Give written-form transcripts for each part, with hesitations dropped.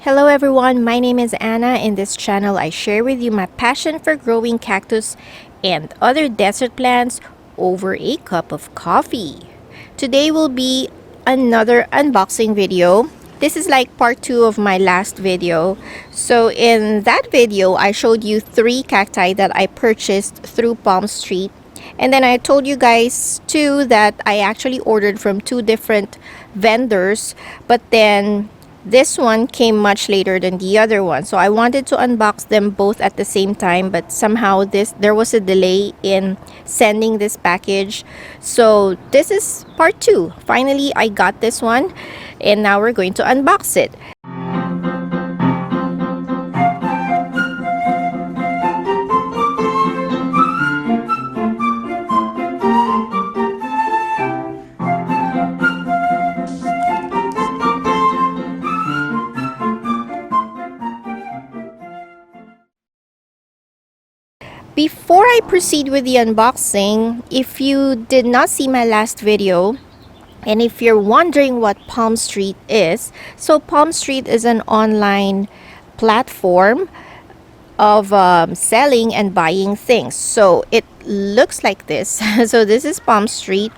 Hello everyone, my name is Anna. In this channel, I share with you my passion for growing cactus and other desert plants over a cup of coffee. Today will be another unboxing video. This is like part 2 of my last video. So in that video, I showed you 3 cacti that I purchased through Palmstreet. And then I told you guys too that I actually ordered from 2 different vendors, but then this one came much later than the other one. So I wanted to unbox them both at the same time, but somehow there was a delay in sending this package. So this is part 2. Finally, I got this one and now we're going to unbox it. Before I proceed with the unboxing, if you did not see my last video, and if you're wondering what Palmstreet is, so Palmstreet is an online platform of selling and buying things. So it looks like this. So this is Palmstreet.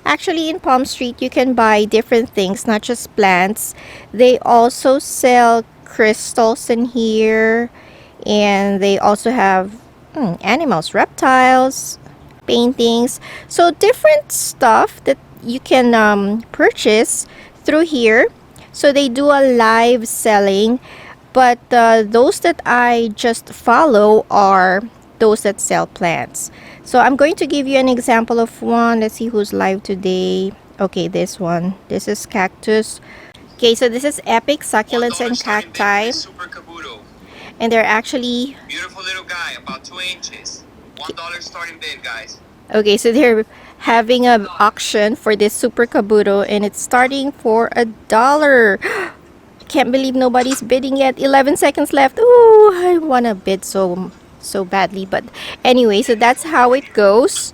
Actually, in Palmstreet, you can buy different things, not just plants. They also sell crystals in here, and they also have animals, reptiles, paintings, so different stuff that you can purchase through here. So they do a live selling, but those that I just follow are those that sell plants. So I'm going to give you an example of one. Let's see who's live today. Okay, this one. This is Cactus. Okay, so this is Epic Succulents and Cacti. And they're actually beautiful little guy, about 2 inches. $1 starting bid, guys. Okay, so they're having an auction for this super kabuto, and it's starting for $1. Can't believe nobody's bidding yet. 11 seconds left. Ooh, I want to bid so badly, but anyway, so that's how it goes.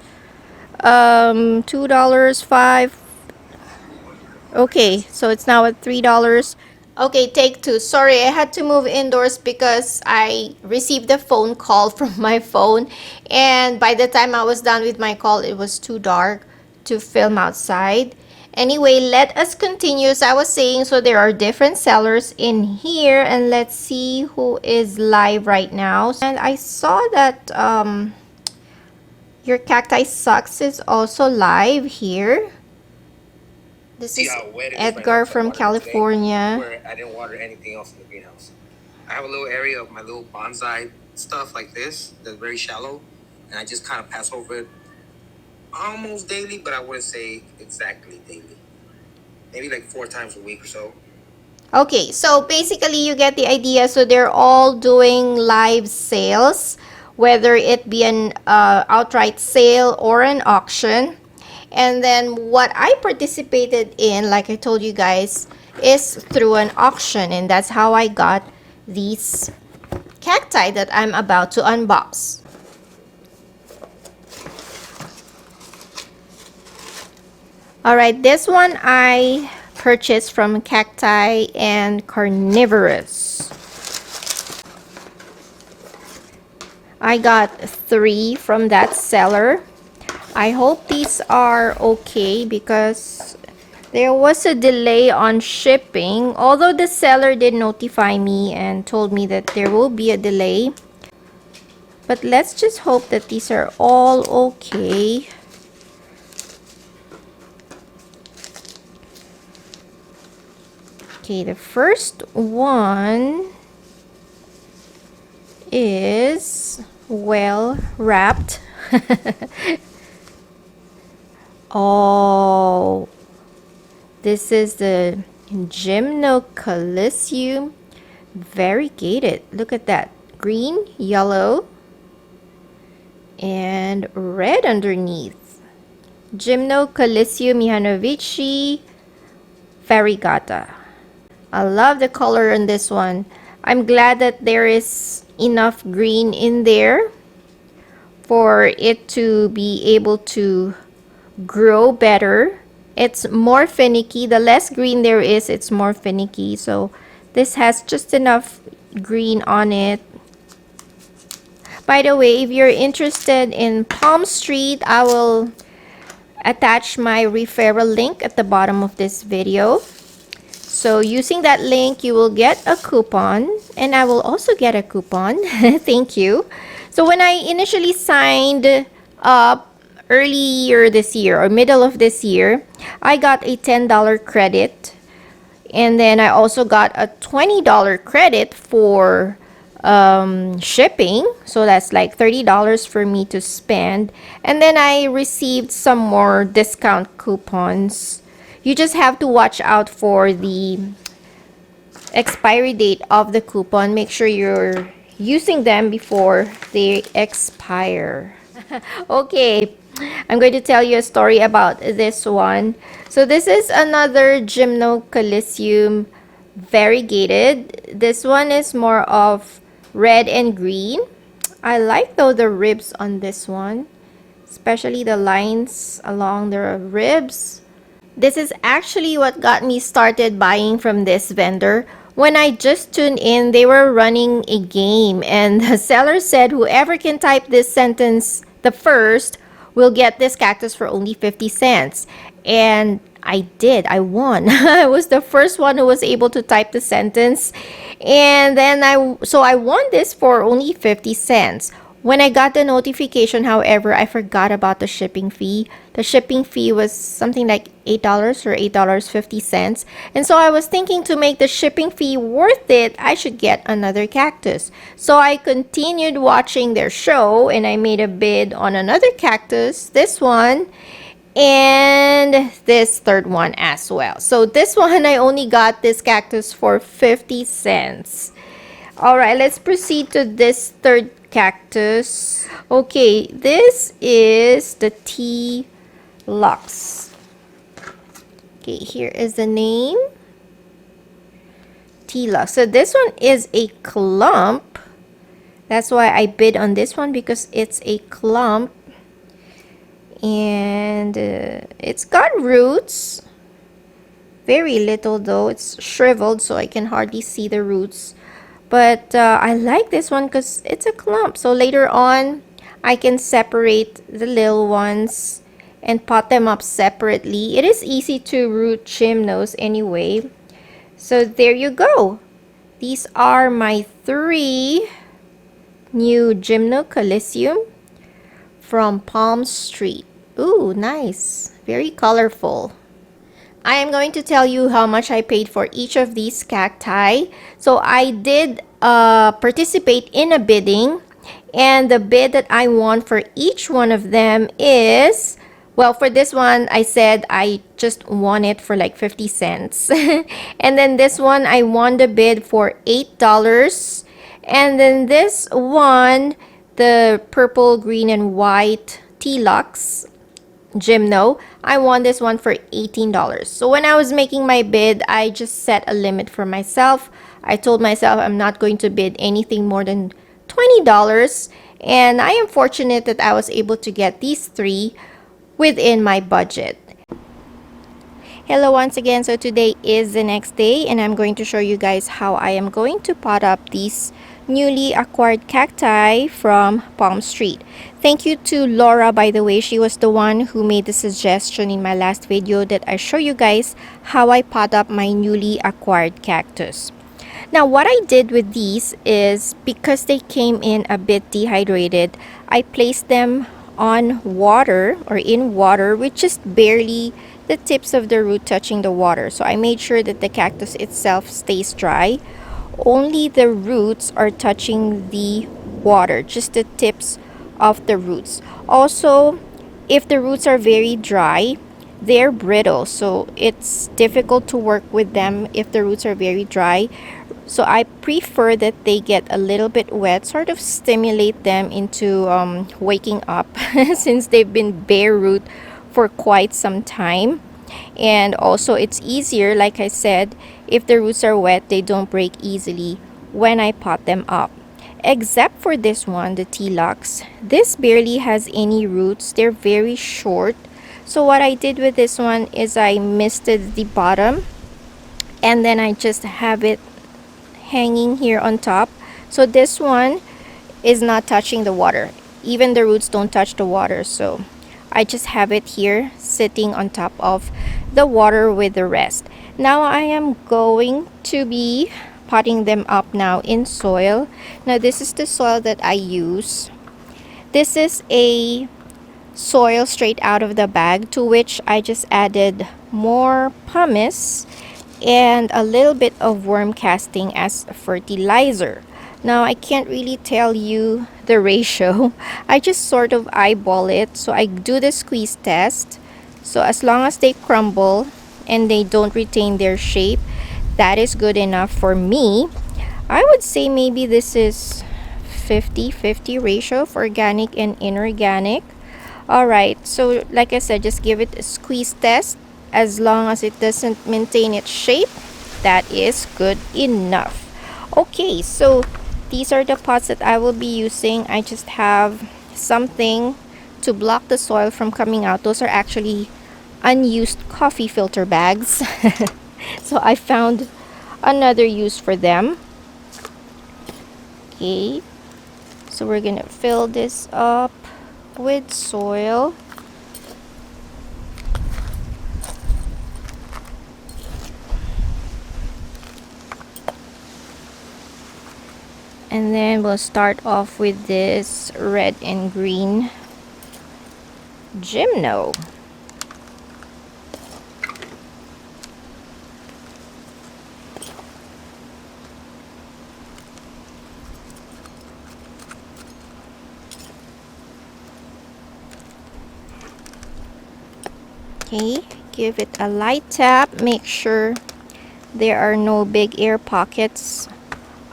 $2, 5. Okay, so it's now at $3. Okay, take 2. Sorry, I had to move indoors because I received a phone call from my phone, and by the time I was done with my call, it was too dark to film outside. Anyway, let us continue. As I was saying, so there are different sellers in here, and let's see who is live right now. And I saw that your Cacti Sucks is also live here. This is Edgar from California. Where I didn't water anything else in the greenhouse. I have a little area of my little bonsai stuff like this that's very shallow, and I just kind of pass over it almost daily, but I wouldn't say exactly daily. Maybe like 4 times a week or so. Okay, so basically you get the idea. So they're all doing live sales, whether it be an outright sale or an auction. And then what I participated in, like I told you guys, is through an auction, and that's how I got these cacti that I'm about to unbox. Alright, this one I purchased from Cacti and Carnivorous. I got 3 from that seller. I hope these are okay because there was a delay on shipping, although the seller did notify me and told me that there will be a delay. But let's just hope that these are all okay. Okay, the first one is well wrapped. Oh, this is the Gymnocalycium, variegated. Look at that. Green, yellow, and red underneath. Gymnocalycium Mihanovici variegata. I love the color on this one. I'm glad that there is enough green in there for it to be able to grow better. It's more finicky. The less green there is, it's more finicky. So This has just enough green on it. By the way, if you're interested in Palmstreet, I will attach my referral link at the bottom of this video. So using that link, you will get a coupon, and I will also get a coupon. Thank you. So when I initially signed up earlier this year or middle of this year, I got a $10 credit, and then I also got a $20 credit for shipping, so that's like $30 for me to spend. And then I received some more discount coupons. You just have to watch out for the expiry date of the coupon. Make sure you're using them before they expire. Okay, I'm going to tell you a story about this one. So this is another Gymnocalycium variegated. This one is more of red and green. I like though the ribs on this one, especially the lines along the ribs. This is actually what got me started buying from this vendor. When I just tuned in, they were running a game, and the seller said whoever can type this sentence the first will get this cactus for only 50 cents. And I did. I won. I was the first one who was able to type the sentence. And then I won this for only 50 cents. When I got the notification, however, I forgot about the shipping fee. The shipping fee was something like $8 or $8.50. And so I was thinking, to make the shipping fee worth it, I should get another cactus. So I continued watching their show, and I made a bid on another cactus, this one, and this third one as well. So this one, I only got this cactus for 50 cents. All right, let's proceed to this third cactus. Okay, this is the Tea Lux. Okay, here is the name. Tea Lux. So this one is a clump. That's why I bid on this one, because it's a clump. And it's got roots. Very little though. It's shriveled, so I can hardly see the roots. But I like this one because it's a clump. So later on, I can separate the little ones and pot them up separately. It is easy to root gymnos anyway. So there you go. These are my 3 new Gymnocalycium from Palmstreet. Ooh, nice. Very colorful. I am going to tell you how much I paid for each of these cacti. So I did participate in a bidding, and the bid that I won for each one of them is, well, for this one, I said I just won it for like 50 cents. And then this one, I won the bid for $8. And then this one, the purple, green, and white Tea Lux Gymno, I won this one for $18. So when I was making my bid, I just set a limit for myself. I told myself I'm not going to bid anything more than $20. And I am fortunate that I was able to get these 3 within my budget. Hello once again. So today is the next day, and I'm going to show you guys how I am going to pot up these newly acquired cacti from Palmstreet. Thank you to Laura, by the way. She was the one who made the suggestion in my last video that I show you guys how I pot up my newly acquired cactus. Now what I did with these is, because they came in a bit dehydrated, I placed them on water, or in water, with just barely the tips of the root touching the water. So I made sure that the cactus itself stays dry. Only the roots are touching the water, just the tips of the roots. Also, if the roots are very dry, they're brittle, so it's difficult to work with them if the roots are very dry. So I prefer that they get a little bit wet, sort of stimulate them into waking up since they've been bare root for quite some time. And also it's easier, like I said, if the roots are wet, they don't break easily when I pot them up. Except for this one, the Tea Lux. This barely has any roots. They're very short. So what I did with this one is I misted the bottom, and then I just have it hanging here on top. So this one is not touching the water. Even the roots don't touch the water. So I just have it here sitting on top of the water with the rest. Now I am going to be potting them up now in soil. Now this is the soil that I use. This is a soil straight out of the bag, to which I just added more pumice and a little bit of worm casting as fertilizer. Now I can't really tell you the ratio. I just sort of eyeball it. So I do the squeeze test. So as long as they crumble and they don't retain their shape, that is good enough for me. I would say maybe this is 50-50 ratio of organic and inorganic. Alright, so like I said, just give it a squeeze test. As long as it doesn't maintain its shape, that is good enough. Okay, so these are the pots that I will be using. I just have something to block the soil from coming out. Those are actually unused coffee filter bags. So I found another use for them. Okay, so we're gonna fill this up with soil. And then we'll start off with this red and green Gymno. Okay, give it a light tap. Make sure there are no big air pockets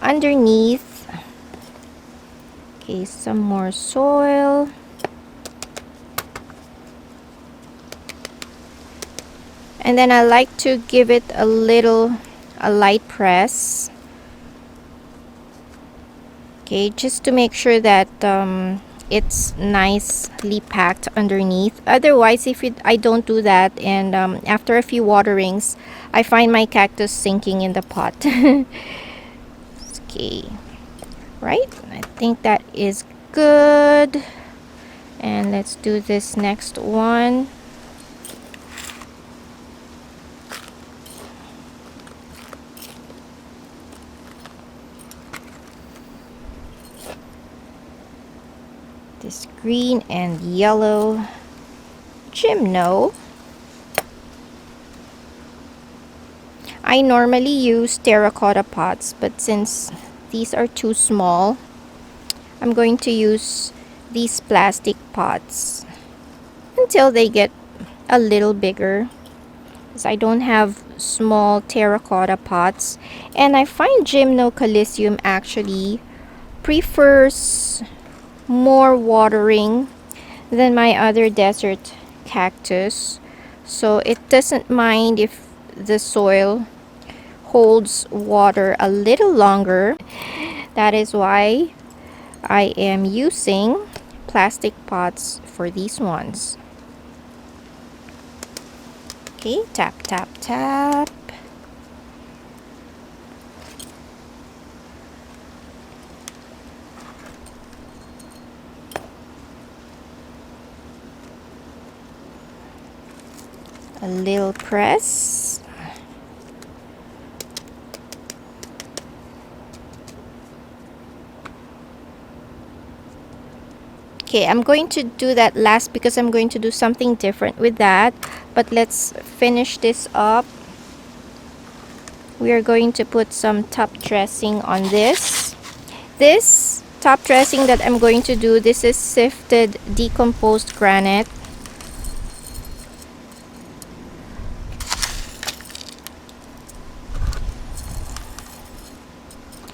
underneath. Okay, some more soil. And then I like to give it a light press. Okay, just to make sure that it's nicely packed underneath. Otherwise, if I don't do that, and after a few waterings, I find my cactus sinking in the pot. Okay, right, I think that is good. And let's do this next one. This green and yellow Gymno. I normally use terracotta pots, but since these are too small, I'm going to use these plastic pots until they get a little bigger, because I don't have small terracotta pots. And I find Gymnocalycium actually prefers more watering than my other desert cactus, so it doesn't mind if the soil holds water a little longer. That is why I am using plastic pots for these ones. Okay, tap tap tap. A little press. Okay, I'm going to do that last because I'm going to do something different with that. But let's finish this up. We are going to put some top dressing on this. This top dressing that I'm going to do, this is sifted decomposed granite.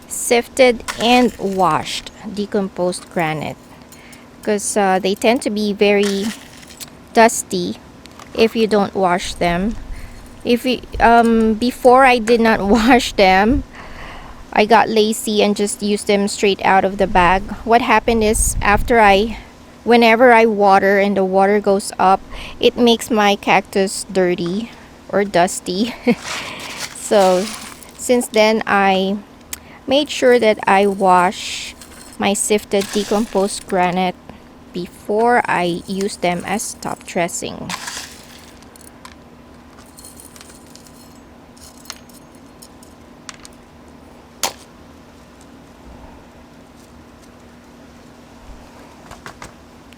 Sifted and washed decomposed granite, because they tend to be very dusty if you don't wash them. If you before I did not wash them, I got lazy and just used them straight out of the bag. What happened is, whenever I water and the water goes up, it makes my cactus dirty or dusty. So since then I made sure that I wash my sifted decomposed granite before I use them as top dressing.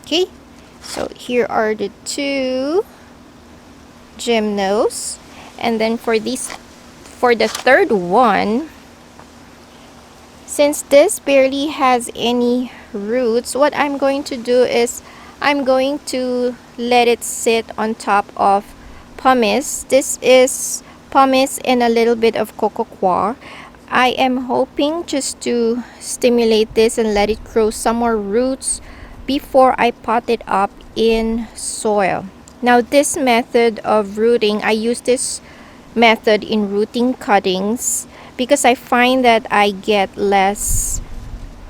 Okay, so here are the two gymnos, and then for the third one, since this barely has any roots, what I'm going to do is I'm going to let it sit on top of pumice. This is pumice and a little bit of coco coir. I am hoping just to stimulate this and let it grow some more roots before I pot it up in soil. Now this method of rooting, I use this method in rooting cuttings because I find that I get less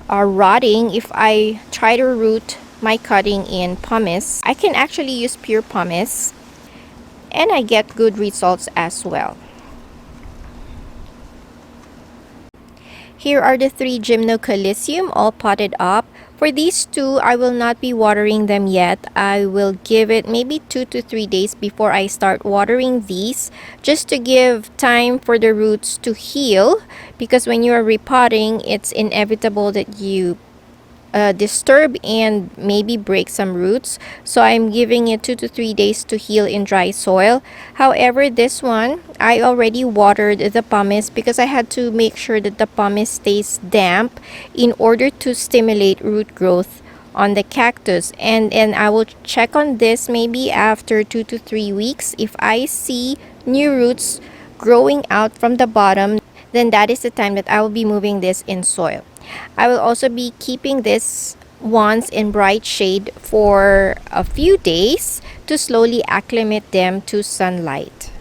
rotting if I try to root my cutting in pumice. I can actually use pure pumice and I get good results as well. Here are the 3 Gymnocalycium all potted up. For these 2, I will not be watering them yet. I will give it maybe 2 to 3 days before I start watering these, just to give time for the roots to heal, because when you are repotting, it's inevitable that you disturb and maybe break some roots. So I'm giving it 2 to 3 days to heal in dry soil. However, this one I already watered the pumice because I had to make sure that the pumice stays damp in order to stimulate root growth on the cactus. And I will check on this maybe after 2 to 3 weeks. If I see new roots growing out from the bottom, then that is the time that I will be moving this in soil. I will also be keeping this ones in bright shade for a few days to slowly acclimate them to sunlight.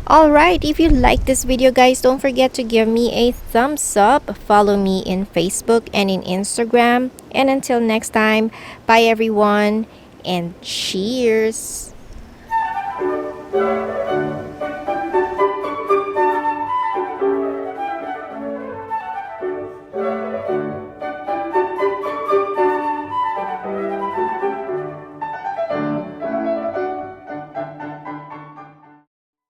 Alright, if you like this video guys, don't forget to give me a thumbs up. Follow me in Facebook and in Instagram. And until next time, bye everyone and cheers!